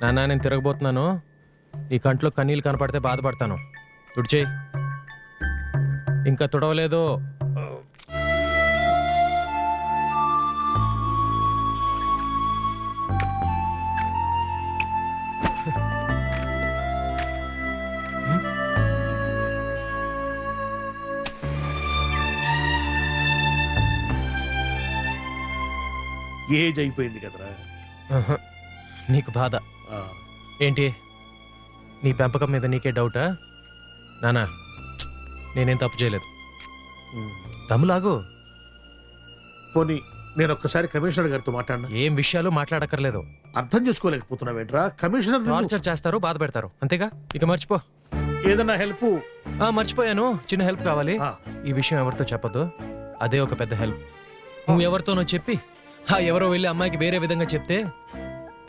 నాన్న నేను తిరగబోతున్నాను. ఈ కంట్లో కన్నీళ్ళు కనపడితే బాధపడతాను. తుడిచేయి. ఇంకా తుడవలేదు. ఏజ్ అయిపోయింది కదరా. ఆహా. నీకు బాధ ఏంటి? నీ పెంపకం మీద నీకే డౌటా? నానా నేనేం తప్పు చేయలేదు. తమ్ములాగు. పోనీ నేను ఒక్కసారి కమిషనర్ గారితో మాట్లాడినా. ఏం విషయాలు మాట్లాడక్కర్లేదు. అర్థం చేసుకోలేకపోతున్నావేంట్రా? కమిషనర్ టార్చర్ చేస్తారు, బాధ పెడతారు, అంతేగా. ఇక మర్చిపో. ఏదన్నా హెల్ప్? మర్చిపోయాను. చిన్న హెల్ప్ కావాలి. ఈ విషయం ఎవరితో చెప్పదు. అదే ఒక పెద్ద హెల్ప్. నువ్వు ఎవరితోనో చెప్పి ఎవరో వెళ్ళి అమ్మాయికి వేరే విధంగా చెప్తే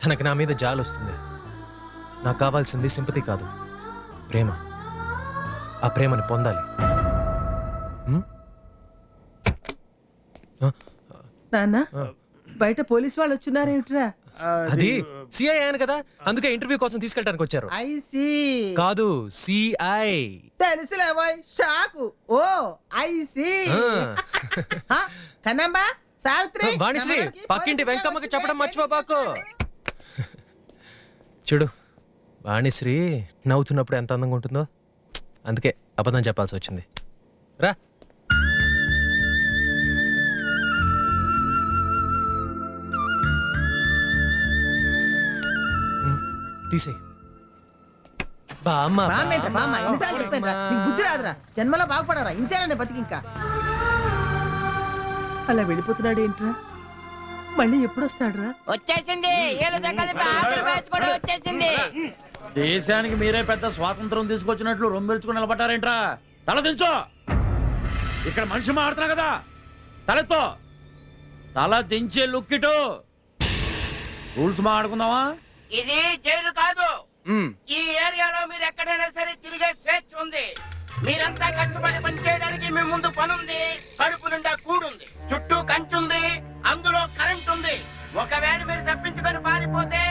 తనకి నా మీద జాలి వస్తుంది. నాకు కావాల్సింది సింపతి కాదు, ప్రేమ. ఆ ప్రేమని పొందాలి. నాన్న బయట పోలీసు వాళ్ళు వచ్చున్నారేమిట్రా? అది సిఐ అయ్యాను కదా, అందుకే ఇంటర్వ్యూ కోసం తీసుకెళ్ళడానికి వచ్చారు. ఐసి కాదు, సిఐ. తెలుసులేవోయ్, షాకు. ఓ ఐసి. కన్నమ్మా, సావిత్రి, వాణిశ్రీ, పక్కింటి వెంకమ్మకి చెప్పడం మర్చిపోబాకు. చూడు, వాణిశ్రీ నవ్వుతున్నప్పుడు ఎంత అందంగా ఉంటుందో. అందుకే అబద్ధం చెప్పాల్సి వచ్చింది. రా. తీసే. ఎన్నిసార్లు చెప్పానురా, నీకు బుద్ధి రాదురా, జన్మలో బాగుపడరా, ఇంతేనండి బతికి. ఇంకా అలా వెళ్ళిపోతున్నాడు ఏంట్రా? మళ్ళీ ఎప్పుడు వస్తాడురా? వచ్చేసింది. వచ్చేసింది. దేశానికి మీరే పెద్ద స్వాతంత్రం తీసుకొచ్చినట్లు రొమ్మెల్చుకుని నిలబడ్డారేంట్రా? తల దించో. ఇక్కడ మనిషి మాడుతున్నా కదా, తలెత్తో. తల దించే లుక్కిటు. రూల్స్ మాడుకుందామా? ఇది జైలు కాదు. ఈ ఏరియాలో మీరు ఎక్కడైనా సరే తిరిగే స్వేచ్ఛ ఉంది. మీరంతా కష్టపడి పని చేయడానికి మీ ముందు పనుంది, కడుపు నిండా కూడుంది, చుట్టూ కంచుంది, అందులో కరెంట్ ఉంది. ఒకవేళ మీరు తప్పించుకొని పారిపోతే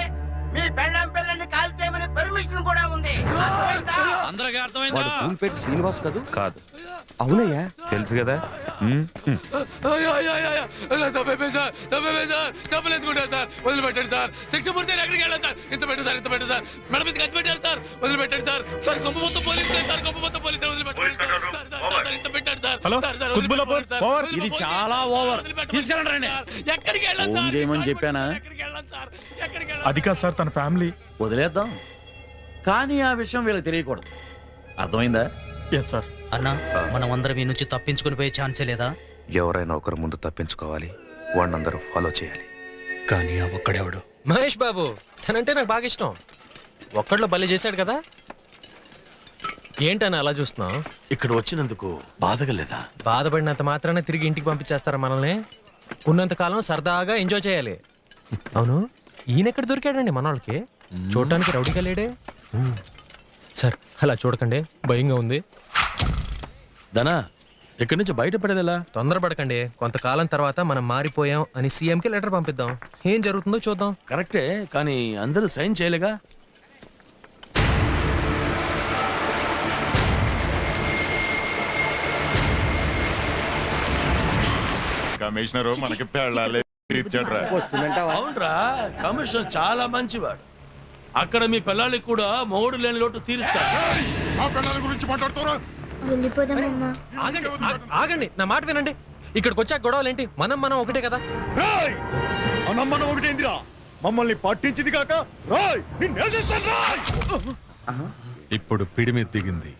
మీ పెళ్ళం పిల్లల్ని కాల్ చేయమని పర్మిషన్ కూడా ఉంది. అందరికీ అర్థమైందా? శ్రీనివాస్ కాదు? కాదు. అవునయ్యా, తెలుసు కదా. వదిలిపెట్టండి సార్. శిక్ష పూర్తి ఎక్కడికి వెళ్ళాలి సార్? ఇంత పెట్టండి సార్, ఇంత పెట్టండి సార్. మేడం మీద ఖర్చు పెట్టారు సార్. వదిలిపెట్టండి సార్. సార్ గొప్ప మొత్తం పోలీసులే సార్, గొప్ప మొత్తం పోలీసులు. వదిలిపెట్టండి సార్. ఇంత పెట్టండి సార్. ఇది చాలా ఓవర్. తీసుకెళ్ళండి రండి. ఎక్కడికి వెళ్ళాలి ఫోన్ చేయమని చెప్పానా? అది కాదు సార్, తన ఫ్యామిలీ. వదిలేద్దాం, కానీ ఆ విషయం వీళ్ళకి తెలియకూడదు. అర్థమైందా? Yes sir. అన్నా, మనం అందరం ఈ నుంచి తప్పించుకుని పోయే ఛాన్సే లేదా? ఎవరైనా ఒకరు ముందు తప్పించుకోవాలి, వాళ్ళందరూ ఫాలో చేయాలి. కానీ ఆ ఒక్కడెవడు? మహేష్ బాబు, తనంటే నాకు బాగా ఇష్టం. ఒక్కడిలో బలి చేశాడు కదా. ఏంటని అలా చూస్తున్నావు? ఇక్కడ వచ్చినందుకు బాధగా లేదా? బాధపడినంత మాత్రాన తిరిగి ఇంటికి పంపించేస్తారా మనల్ని? ఉన్నంతకాలం సరదాగా ఎంజాయ్ చేయాలి. అవును, ఈయనెక్కడ దొరికాడండి మన వాళ్ళకి? చూడటానికి రౌడీగా లేడే. సార్ అలా చూడకండి, భయంగా ఉంది. ధనా, ఇక్కడి నుంచి బయటపడేదిలా? తొందరపడకండి. కొంతకాలం తర్వాత మనం మారిపోయాం అని సీఎంకి లెటర్ పంపిద్దాం. ఏం జరుగుతుందో చూద్దాం. కరెక్టే, కానీ అందరూ సైన్ చేయలేగా? కమిషనరు మనకి పెళ్ళాలి ఇచ్చాడ్రా. అవునరా, కమిషనర్ చాలా మంచివాడు. అక్కడ మీ పిల్లలకి కూడా మొగుడు లేని లోటు తీరుస్తాడు. ఆ పిల్లల గురించి మాట్లాడుతారా? ఆగండి, నా మాట వినండి. ఇక్కడికి వచ్చాక గొడవలు ఏంటి? మనం ఒకటే కదా. మనం ఒకటేందిరా? మమ్మల్ని పట్టించింది కాక రాయ్. ఇప్పుడు పిడి మీద దిగింది,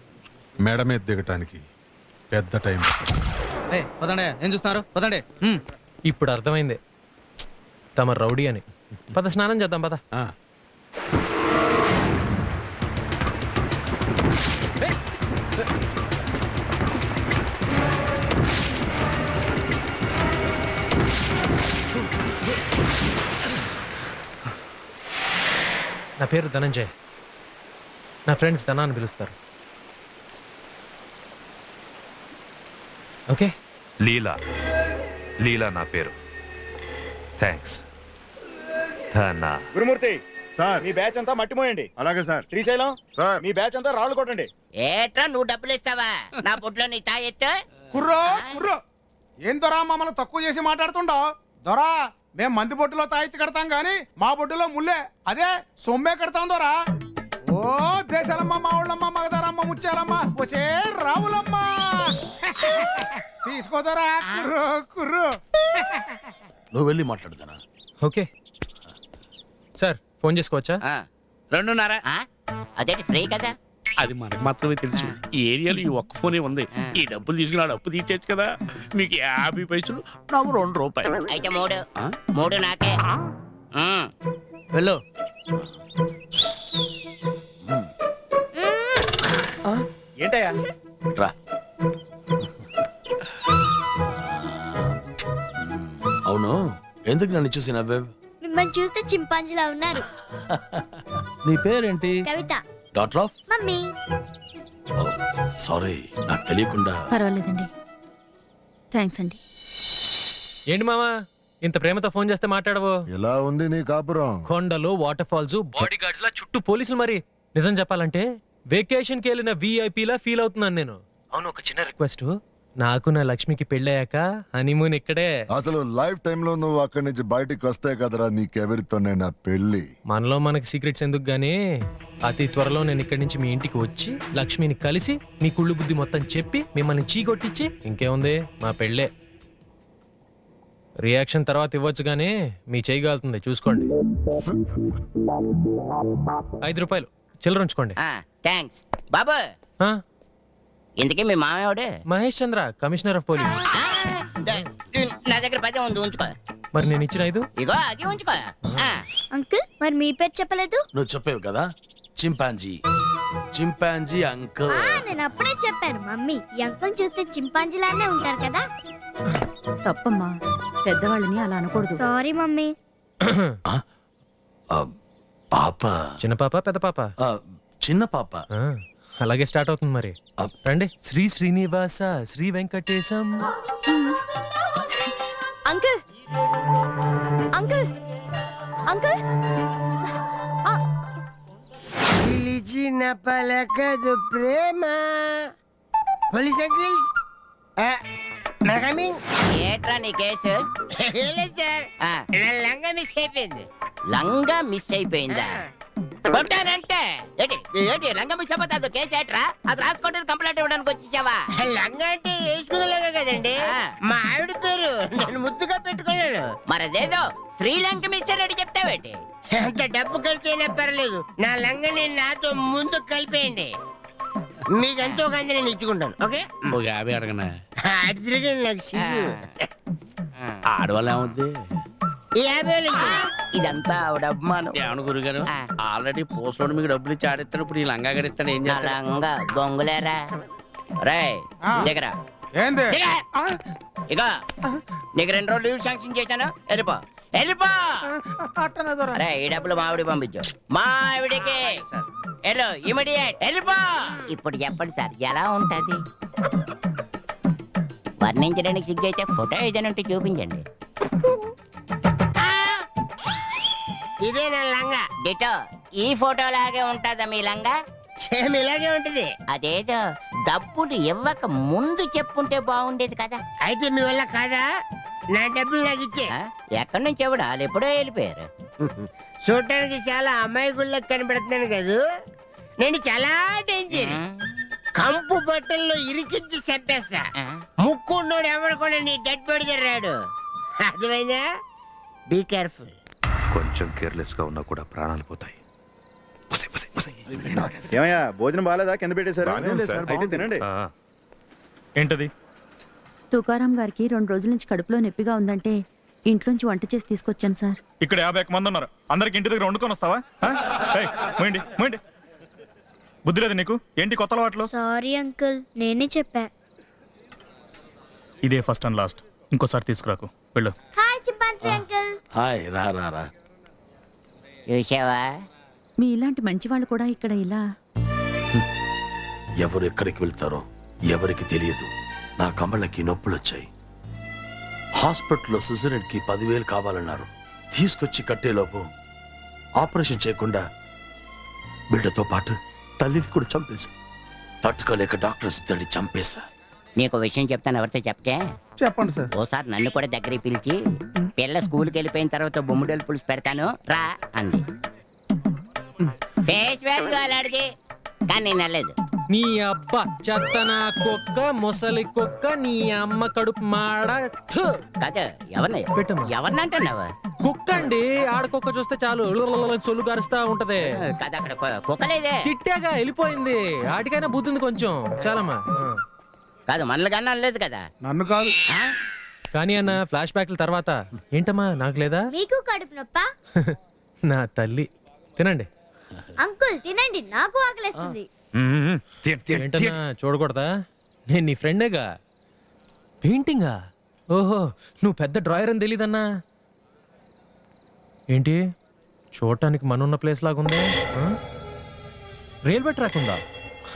మెడ మీద దిగటానికి పెద్ద టైం. పదండి, ఏం చూస్తున్నారు? పదండి. ఇప్పుడు అర్థమైంది తమ రౌడీ అని. పద, స్నానం చేద్దాం పద. నా పేరు ధనంజయ్. నా ఫ్రెండ్స్ ధనా అని పిలుస్తారు. ఓకే. లీలా. లీలా నా పేరు. థ్యాంక్స్. ధనా. గురుమూర్తి, సార్ మీ బ్యాచ్ అంతా మట్టిమోయండి. అలాగే సార్. శ్రీశైలం సార్ మీ బ్యాచ్ అంతా రాళ్ళు కొట్టండి. ఏట్రా నువ్వు డబ్బులు ఇస్తావా నా బుడ్లో నీ తాయెత్తు కుర్రో కుర్రో ఏం దొరా మమ్మల్ని తక్కువ చేసి మాట్లాడుతుండో దొరా. మేము మంది బొడ్డులో తాయెత్తు కడతాం గాని మా బొడ్డులో ముల్లే అదే సొమ్మే కడతాం దొరా. ఓ దేశాలమ్మ మా ఊళ్ళమ్మ మగదారమ్మ ముచ్చాలమ్మ వచ్చే రావులమ్మ తీసుకోదరా కుర్రో కుర్రో. నువ్వు వెళ్ళి మాట్లాడుతానా? ఓకే సార్, ఫోన్ చేసుకోవచ్చా? 2:30 అదేంటి ఫ్రీ కదా. అది మనకు మాత్రమే తెలుసు. ఈ ఏరియాలో ఈ ఒక్క ఫోనే ఉంది. ఈ డబ్బులు తీసుకుని ఆ డబ్బు తీర్చేచ్చు కదా. మీకు 50 పైసలు, నాకు 2 రూపాయలు. అయితే 3 నాకే. వెళ్ళు. ఏంటయ్యా రా. అవును, ఎందుకు నన్ను చూసి నవ్వావు? మిమ్మల్ని చూస్తే చింపాంజీలా ఉన్నారు. నీ పేరేంటి? Kavitha. Doctor of? Mummy. Sorry, నాకు తెలియకుండా. పర్వాలేదండి, థ్యాంక్స్ అండి. ఏంటి మామా ఇంత ప్రేమతో ఫోన్ చేస్తే మాట్లాడవు? ఎలా ఉంది నీ కాపురం? కొండలు, వాటర్ ఫాల్స్, బాడీ గార్డ్స్ లా చుట్టూ పోలీసులు. మరి నిజం చెప్పాలంటే వెకేషన్ కి వెళ్ళిన VIP లా ఫీల్ అవుతున్నాను నేను. అవును, ఒక చిన్న రిక్వెస్ట్. నాకు నా లక్ష్మికి పెళ్ళయ్యాక హనీమూన్ ఇక్కడే. అసలు లైఫ్ టైం లో నువ్వు అక్కడి నుంచి బయటికి వస్తే కదరా నీకెవరితోనే నా పెళ్లి. మనలో మనకి సీక్రెట్స్ ఎందుకు గానీ అతి త్వరలో నేను ఇక్కడి నుంచి మీ ఇంటికి వచ్చి లక్ష్మిని కలిసి మీ కుళ్ళు బుద్ధి మొత్తం చెప్పి మిమ్మల్ని చీకొట్టించి ఇంకేముంది మా పెళ్ళే. రియాక్షన్ తర్వాత ఇవ్వచ్చు గానీ మీ చేయగలుగుతుంది చూసుకోండి. 5 రూపాయలు చిల్లర ఉంచుకోండి. థ్యాంక్స్ బాబు. ఆ? ఇంతకీ మీ మామయ్యవాడు? మహేష్ చంద్ర, కమిషనర్ ఆఫ్ పోలీస్. నా దగ్గర 10 ఉంది, ఉంచుకో. మరి నేను ఇచ్చిన 5 ఇగో అది ఉంచుకో. అంకుల్, మరి మీ పేరు చెప్పలేదు? నువ్వు చెప్పావు కదా, చింపాంజీ. Chimpanzee uncle. నేను అప్పుడే చెప్పాను. మమ్మీ, ఈ అంకుల్ చూస్తే చింపాంజీలానే ఉంటారు కదా. తప్పమ్మా, పెద్దవాళ్ళని అలా అనకూడదు. Sorry mummy. పాప. చిన్న పాప పెద్ద పాప? చిన్న పాప. అలాగే స్టార్ట్ అవుతుంది మరి. రండి. Shri Srinivasa Shri Venkatesham. Uncle, uncle, uncle. పిలిచిన పలకదు ప్రేమ. పోలీస్ అంకిల్స్, ఏట్రా నీ కేసు? సార్, నా లంగా మిస్ అయిపోయింది. లంగా మిస్ అయిపోయిందా? కొట్టానంటే ఏంటి ఏంటి లంగా మిస్ అయిపోతే అది కేసు ఏట్రా? అది రాసుకోవడానికి కంప్లైంట్ ఇవ్వడానికి వచ్చేసావా? లంగా అంటే వేసుకునే లంగా కదండి, మా ఆవిడ పేరు. నేను ముద్దుగా పెట్టుకున్నాను. మరి అదేదో శ్రీలంక మిస్ అని చెప్తావేంటి? ఎంత డబ్బు ఖర్చు అయినా పర్లేదు, నా లంగని నాతో ముందు కలిపేయండి. మీకంతా ఒక అంది నేను ఇచ్చుకుంటాను. ఓకే, ఒక 50 అడగనా? అటు తిరిగి నాకు సిగ్గు. ఆడవాళ్ళు ఏమవుద్ది? 50 ఇదంతా ఆవిడ అభిమానం. ఏమన్నా గురుగారు, ఆల్రెడీ పోస్ట్లో మీకు డబ్బులు ఇచ్చి ఆడిస్తాను. ఇప్పుడు ఈ లంగా గడిస్తాను, ఏం చేస్తాను? లంగా బొంగులేరా? రే దగ్గర ఏంది? ఇగో నీకు 2 రోజులు లీవ్ శాంక్షన్ చేశాను. వెళ్ళిపో వెళ్ళిపో. అరే ఈ డబ్బులు మావిడికి పంపించు. మావిడికి వెళ్ళు, ఇమిడియట్ వెళ్ళిపో. ఇప్పుడు చెప్పండి సార్, ఎలా ఉంటది? వర్ణించడానికి సిగ్గైతే ఫోటో ఏదైనా ఉంటే చూపించండి. ఇదే నా లంగా. డిటో ఈ ఫోటో లాగే ఉంటుందా మీ లంగా? సేమ్ ఇలాగే ఉంటది. అదేదో డబ్బులు ఇవ్వక ముందు చెప్పుంటే బాగుండేది కదా. అయితే మీ వల్ల కాదా? నా డబ్బులు నాకు ఇచ్చే. ఎక్కడి నుంచి ఎవడు వాళ్ళు ఎప్పుడో వెళ్ళిపోయారు. చూడటానికి చాలా అమాయకుల్లా కనబడుతున్నాను కదా, నేను చాలా డేంజర్. కంపు బట్టల్లో ఇరికించి చంపేస్తా. ముక్కున్నోడు ఎవడు కూడా నీ డెడ్ బాడీ రాడు. అర్థమైందా? Be careful. కొంచెం కేర్లెస్ గా ఉన్నా కూడా ప్రాణాలు పోతాయి. ఏమయ్యా భోజనం బాగాలేదా? కింద పెట్టేశారు. అయితే తినండి. ఏంటది? తుకారాం గారికి 2 రోజుల నుంచి కడుపులో నొప్పిగా ఉందంటే ఇంట్లోంచి వంట చేసి తీసుకొచ్చాను సార్. ఇక్కడ 50 మంది ఉన్నారు, అందరికి ఇంటి దగ్గర వండుకొని వస్తావా? పోయింది బుద్ధి లేదు నీకు? ఏంటి కొత్త అలవాట్లు? సారీ అంకుల్, నేనే చెప్పా. ఇదే ఫస్ట్ అండ్ లాస్ట్, ఇంకోసారి తీసుకురాకు. వెళ్ళు. Hi chimpanzee uncle. హాయ్, రా రా రా. చూసావా? మీ ఇలాంటి మంచి వాళ్ళు కూడా ఇక్కడ ఇలా. ఎవరు ఎక్కడికి వెళ్తారో ఎవరికి తెలియదు. నా కమళ్ళకి నొప్పులు వచ్చాయి. హాస్పిటల్లో సిజరన్కి 10,000 కావాలన్నారు. తీసుకొచ్చి కట్టేలోపు ఆపరేషన్ చేయకుండా బిడ్డతో పాటు తల్లిని కూడా చంపేశా. తట్టుకోలేక డాక్టర్స్ తల్లి చంపేశా. నీకు విషయం చెప్తాను, ఎవరితో చెప్పకే. చెప్పండి సార్. ఓసారి నన్ను కూడా దగ్గరికి పిలిచి పిల్ల స్కూల్కి వెళ్ళిపోయిన తర్వాత బొమ్మిడేలు పులుసు పెడతాను రా అంది. ఫేస్ వాల్యూ అలాడిది, కానీ నేను వెళ్ళలేదు. నీ అబ్బా చెత్తన కుక్క ముసలి కుక్క నీ అమ్మ కడుపు మాడ థు. కాదు, ఎవరిని పెట్టమ్మా. ఎవరిని అంటున్నావు? కుక్క అండి, ఆడకుక్క చూస్తే చాలు సొల్లు కరుస్తా ఉంటది. కాదు, అక్కడ కుక్కలేదే. తిట్టాగా వెళ్ళిపోయింది, ఆటికైనా బుద్ధి ఉంది కొంచెం. చాలమ్మా. కాదు, మనలు కన్నా అనలేదు కదా. నన్ను కాదు. ఆ? కానీ అన్న ఫ్లాష్ బ్యాక్ల తర్వాత ఏంటమ్మా నాకు లేదా? మీకు కడుపు నొప్పా? నా తల్లి తినండి. అంకుల్ తినండి, నాకు ఆకలేస్తుంది. ఏంటన్నా చూడకూడదా? నేను నీ ఫ్రెండేగా. పెయింటింగా? ఓహో, నువ్వు పెద్ద డ్రాయర్ అని తెలీదన్నా. ఏంటి చూడటానికి మనున్న ప్లేస్ లాగుంది? రైల్వే ట్రాక్ ఉందా?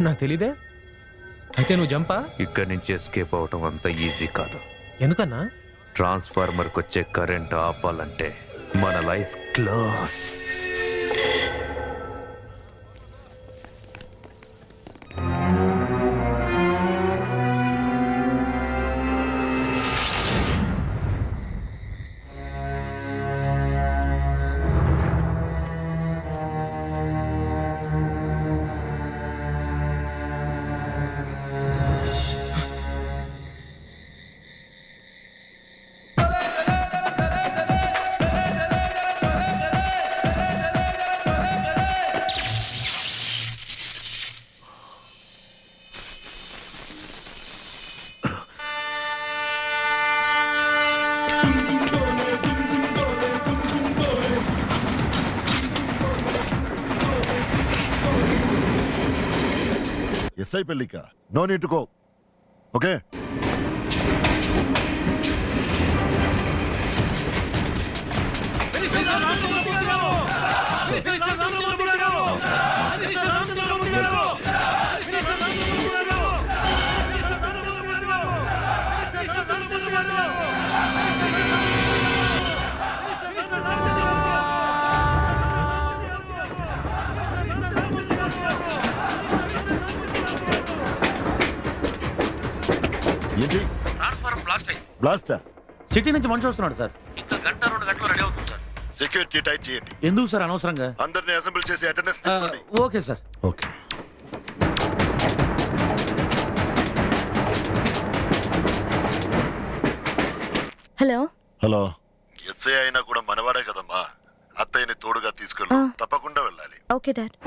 నాకు తెలీదే. అయితే నువ్వు జంపా? ఇక్కడి నుంచి ఎస్కేప్ అవటం అంత ఈజీ కాదు. ఎందుకన్నా? ట్రాన్స్ఫార్మర్కి వచ్చే కరెంట్ ఆపాలంటే మన లైఫ్ క్లోజ్. ఎస్ఐ పెళ్ళిక no need to go. Okay. ఏంటి బ్లాస్టా? సిటీ నుంచి మనిషి వస్తున్నాడు సార్. ఇంకా గంట 2 గంటలు రెడీ అవుతుంది సార్. సెక్యూరిటీ టైట్ చేయండి. ఎందుకు సార్ అనవసరంగా? అందరిని అసెంబ్లీ చేసి అటెండెన్స్ తీసుకోండి. Okay sir. Okay. Hello hello. SI అయినా కూడా మనవాడే కదమ్మా. అత్తయ్యని తోడుగా తీసుకెళ్ళు. తప్పకుండా వెళ్ళాలి. Okay dad.